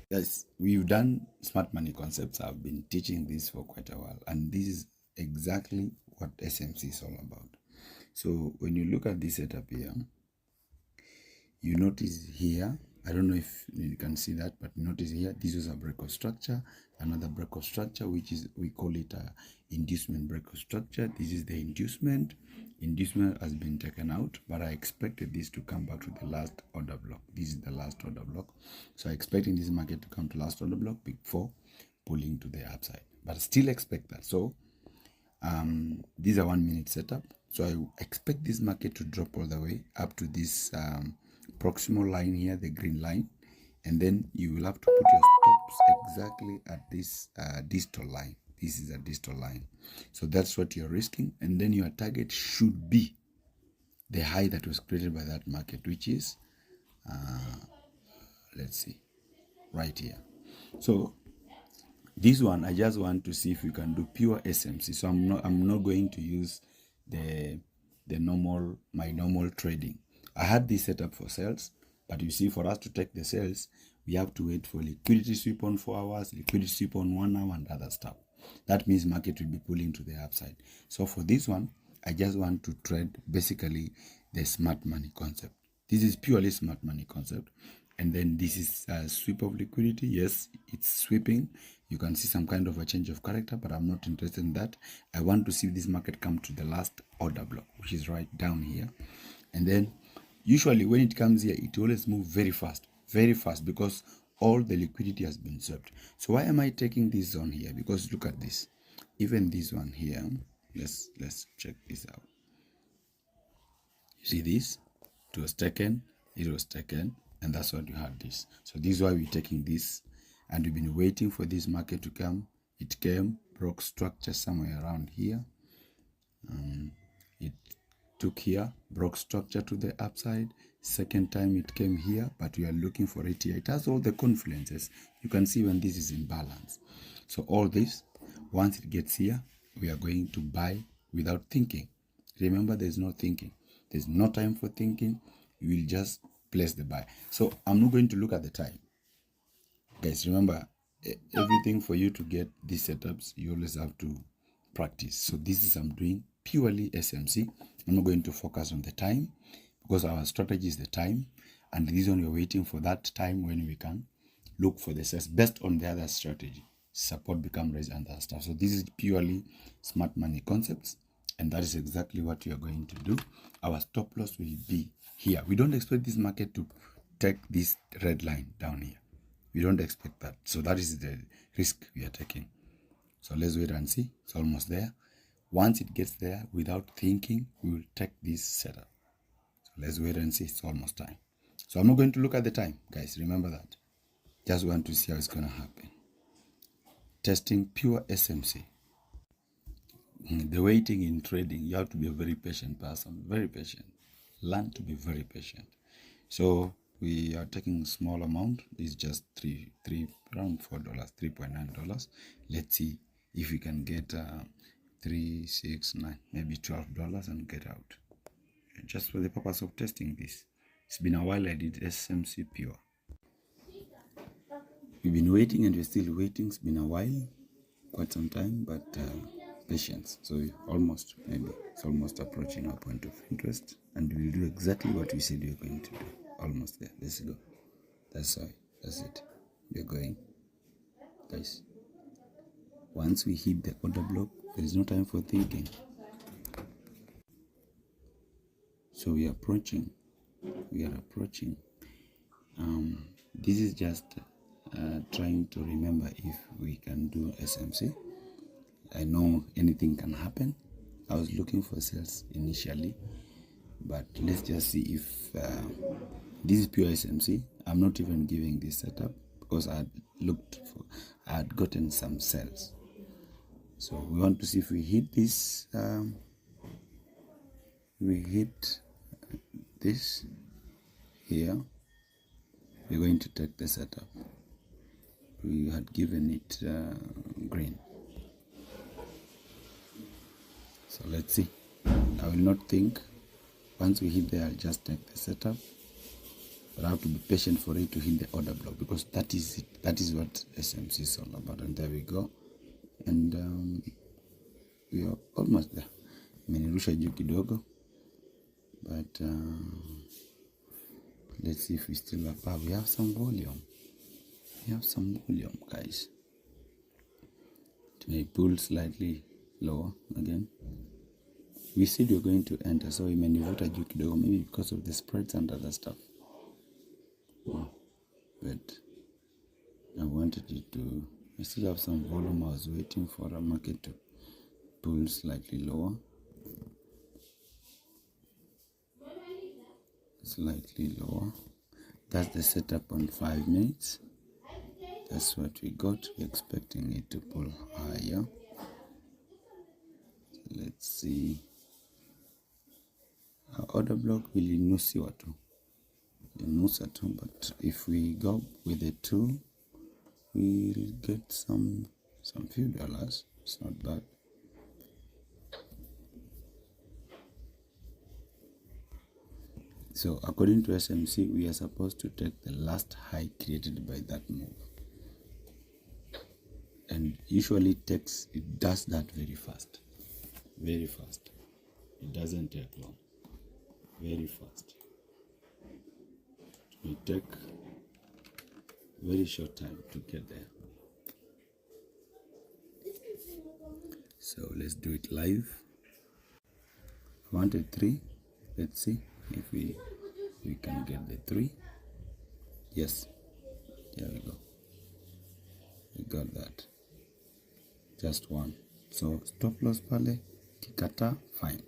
Yes, we've done smart money concepts. I've been teaching this for quite a while, and this is exactly what SMC is all about. So when you look at this setup here, you notice here, I don't know if you can see that, but notice here, this is a breakout structure, another breakout structure, which is, we call it a inducement breakout structure. This is the inducement. Inducement has been taken out, but I expected this to come back to the last order block. This is the last order block. So I expecting this market to come to last order block before pulling to the upside, but I still expect that. So these are 1 minute setup. So I expect this market to drop all the way up to this proximal line here, the green line, and then you will have to put your stops exactly at this distal line. This is a distal line, so that's what you're risking, and then your target should be the high that was created by that market, which is let's see, right here. So this one, I just want to see if we can do pure SMC. So I'm not going to use the my normal trading. I had this set up for sales, but you see, for us to take the sales, we have to wait for liquidity sweep on 4 hours, liquidity sweep on 1 hour, and other stuff. That means market will be pulling to the upside. So for this one, I just want to trade basically the smart money concept. This is purely smart money concept. And then this is a sweep of liquidity. Yes, it's sweeping. You can see some kind of a change of character, but I'm not interested in that. I want to see this market come to the last order block, which is right down here. And then usually when it comes here, it always moves very fast, because all the liquidity has been swept. So why am I taking this zone here? Because look at this. Even this one here, let's check this out. You see this? It was taken, and that's what you had this. So this is why we're taking this, and we've been waiting for this market to come. It came, broke structure somewhere around here. It took here, broke structure to the upside. Second time it came here, but we are looking for it here. It has all the confluences. You can see when this is in balance. So all this, once it gets here, we are going to buy without thinking. Remember, there's no thinking. There's no time for thinking. You will just place the buy. So I'm not going to look at the time. Guys, remember, everything for you to get these setups, you always have to practice. So this is, I'm doing purely SMC. I'm not going to focus on the time, because our strategy is the time, and this one we're waiting for that time when we can look for the sales based on the other strategy. Support, become raise, and other stuff. So this is purely smart money concepts, and that is exactly what we are going to do. Our stop loss will be here. We don't expect this market to take this red line down here. We don't expect that. So that is the risk we are taking. So let's wait and see. It's almost there. Once it gets there, without thinking, we will take this setup. So let's wait and see. It's almost time. So I'm not going to look at the time, guys. Remember that. Just want to see how it's going to happen. Testing pure SMC. The waiting in trading, you have to be a very patient person. Very patient. Learn to be very patient. So we are taking a small amount. It's just around $4, $3.9. Let's see if we can get 3, 6, 9, maybe $12 and get out. Just for the purpose of testing this. It's been a while I did SMC pure. We've been waiting and we're still waiting. It's been a while, quite some time, but patience. So it's almost approaching our point of interest, and we'll do exactly what we said we were going to do. Almost there. Let's go. That's it. We're going, guys. Once we hit the order block, there is no time for thinking. So we are approaching. This is just trying to remember if we can do SMC. I know anything can happen. I was looking for sales initially, but let's just see if this is pure SMC. I'm not even giving this setup because I had gotten some sales. So we want to see if we hit this. We hit this here. We're going to take the setup. We had given it green. So let's see. I will not think. Once we hit there, I'll just take the setup. But I have to be patient for it to hit the order block, because that is it. That is what SMC is all about. And there we go. And we are almost there. Imenirusha juu kidogo, but let's see if we still above. We have some volume. We have some volume, guys. It may pull slightly lower again. We said we're going to enter, so imenivuta juu kidogo, maybe because of the spreads and other stuff. But I wanted it to. I still have some volume. I was waiting for a market to pull slightly lower. Slightly lower. That's the setup on 5 minutes. That's what we got. We're expecting it to pull higher. So let's see. Our order block will inusiwa tu. Inusa tu, but if we go with the 2, we'll get some few dollars. It's not bad. So according to SMC, we are supposed to take the last high created by that move. And usually it does that very fast. Very fast. It doesn't take long. Very fast. It will take very short time to get there. So let's do it live. I wanted 3. Let's see if we can get the 3. Yes. There we go. We got that. Just 1. So stop loss pale, kikata, fine.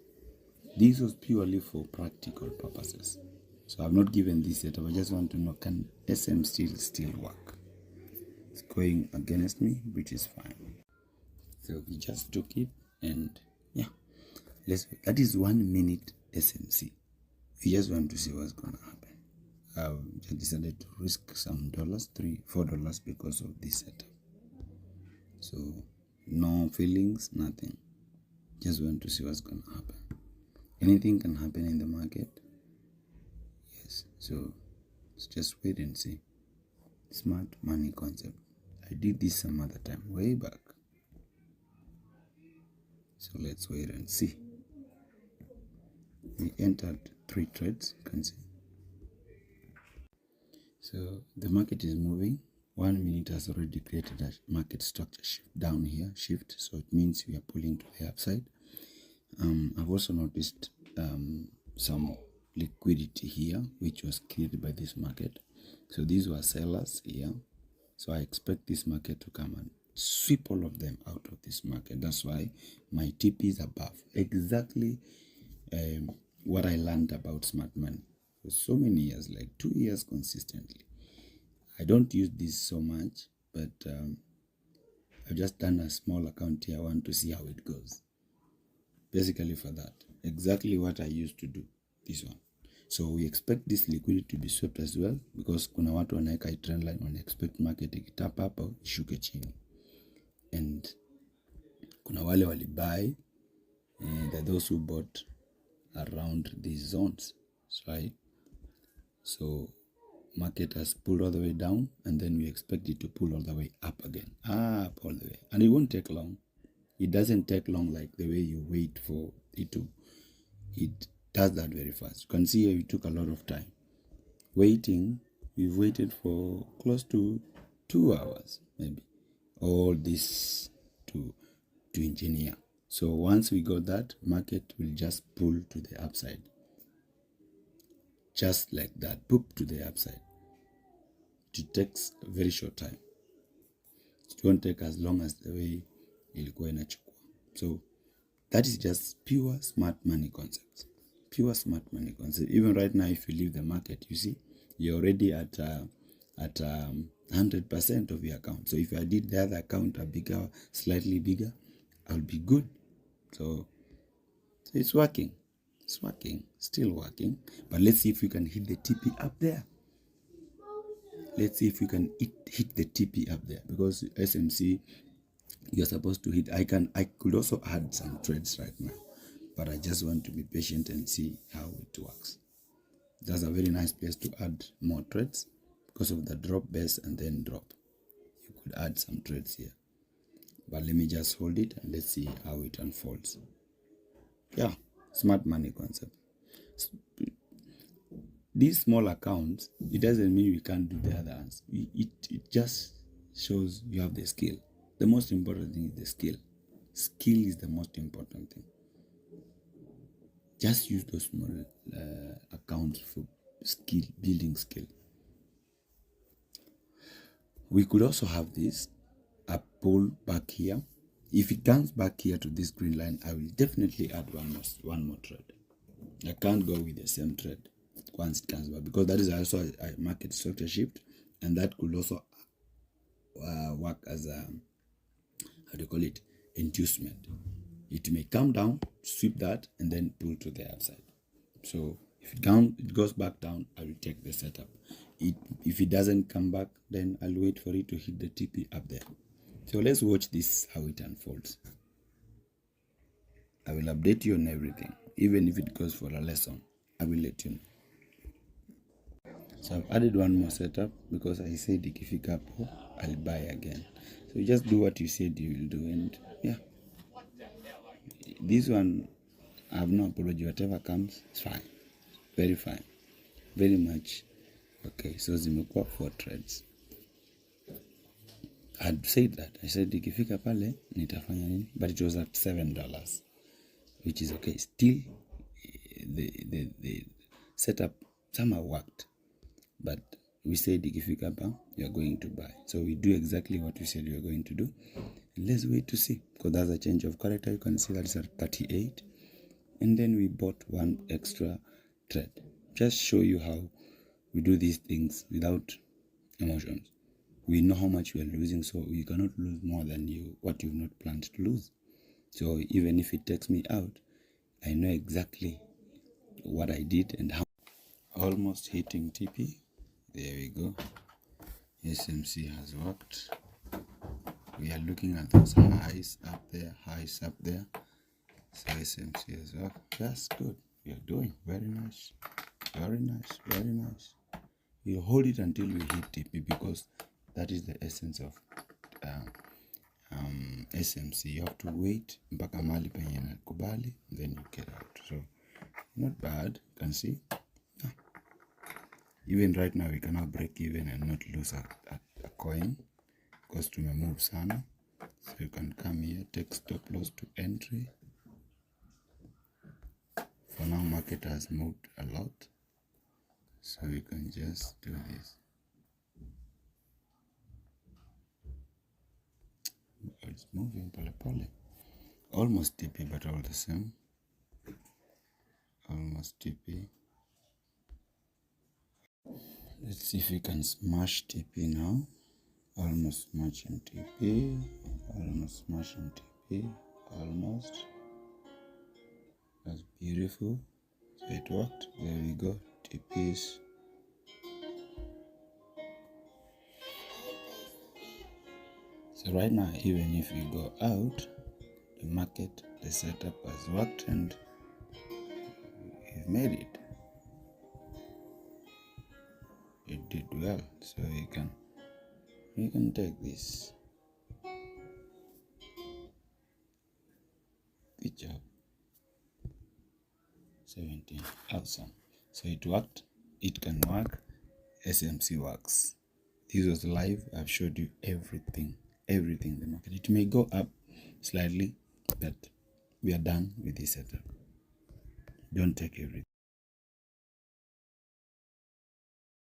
This was purely for practical purposes. So I've not given this yet. I just want to know, can SMC still work? It's going against me, which is fine. So we just took it, and yeah, that is 1 minute SMC. We just want to see what's gonna happen. I've just decided to risk some dollars, $3-4, because of this setup. So no feelings, nothing. Just want to see what's gonna happen. Anything can happen in the market. Yes, so let's just wait and see. Smart money concept. I did this some other time, way back. So let's wait and see. We entered 3 trades, you can see. So the market is moving. 1 minute has already created a market structure shift down here, so it means we are pulling to the upside. I've also noticed some liquidity here, which was created by this market. So these were sellers here. So I expect this market to come and sweep all of them out of this market. That's why my TP is above. Exactly what I learned about smart money for so many years, like 2 years consistently. I don't use this so much, but I've just done a small account here. I want to see how it goes. Basically for that, exactly what I used to do, this one. So we expect this liquidity to be swept as well, because kuna watu wanaeka trend line, wana expect market ikitap hapo ishuke chini. And kuna wale walibuy, and there are those who bought around these zones, right? So market has pulled all the way down, and then we expect it to pull all the way up again, up all the way, and it won't take long. It doesn't take long like the way you wait for it to. It does that very fast. You can see here it took a lot of time waiting. We've waited for close to 2 hours, maybe, all this to engineer. So once we got that, market will just pull to the upside, just like that, poop to the upside. It takes a very short time. It won't take as long as the way ilikuwa inachukua. So that is just pure smart money concept. Pure smart money concept. Even right now, if you leave the market, you see, you're already at 100% of your account. So if I did the other account slightly bigger, I'll be good. So it's working. It's working. Still working. But let's see if we can hit the TP up there. Let's see if we can hit the TP up there, because SMC, you're supposed to hit. I could also add some trades right now, but I just want to be patient and see how it works. That's a very nice place to add more threads because of the drop, base, and then drop. You could add some threads here. But let me just hold it and let's see how it unfolds. Yeah, smart money concept. These small accounts, it doesn't mean we can't do the other ones. It just shows you have the skill. The most important thing is the skill. Skill is the most important thing. Just use those small accounts for skill, building skill. We could also have this, a pull back here. If it comes back here to this green line, I will definitely add one more thread. I can't go with the same thread once it comes back, because that is also a market structure shift, and that could also work as a, how do you call it, inducement. It may come down, sweep that, and then pull to the upside. So if it goes back down, I will take the setup. If it doesn't come back, then I'll wait for it to hit the TP up there. So let's watch this, how it unfolds. I will update you on everything. Even if it goes for a lesson, I will let you know. So I've added one more setup because I said ikifika hapo, I'll buy again. So just do what you said you will do, and yeah. This one, I have no apology. Whatever comes, it's fine. Very fine. Very much. Okay, so zimekuwa 4 threads. I'd said that. I said ikifika pale, nitafanya nini? But it was at $7, which is okay. Still, the setup somehow worked. But we said ikifika hapa, you're going to buy. So we do exactly what we said we were going to do. And let's wait to see. Because there's a change of character. You can see that it's at 38. And then we bought one extra thread. Just show you how we do these things without emotions. We know how much we are losing, so we cannot lose more than what you've not planned to lose. So even if it takes me out, I know exactly what I did and how. Almost hitting TP. There we go. SMC has worked. We are looking at those highs up there, So SMC has worked. That's good. We are doing very nice. Very nice, very nice. You hold it until we hit TP, because that is the essence of SMC. You have to wait mpaka mahali penye nakubali, then you get out. So not bad. You can see. Yeah. Even right now we cannot break even and not lose a coin, because to move sana. So you can come here, take stop loss to entry. For now, market has moved a lot, so we can just do this. It's moving pole pole. Almost TP, but all the same. Almost TP. Let's see if we can smash TP now. Almost smashing TP. Almost smashing TP. Almost. That's beautiful. So it worked. There we go. TPs. So right now, even if we go out, the market, the setup has worked and we've made it. It did well. So we can take this. Good job. 17. Awesome. So it worked. It can work. SMC works. This was live. I've showed you everything in the market. It may go up slightly, but we are done with this setup. Don't take everything.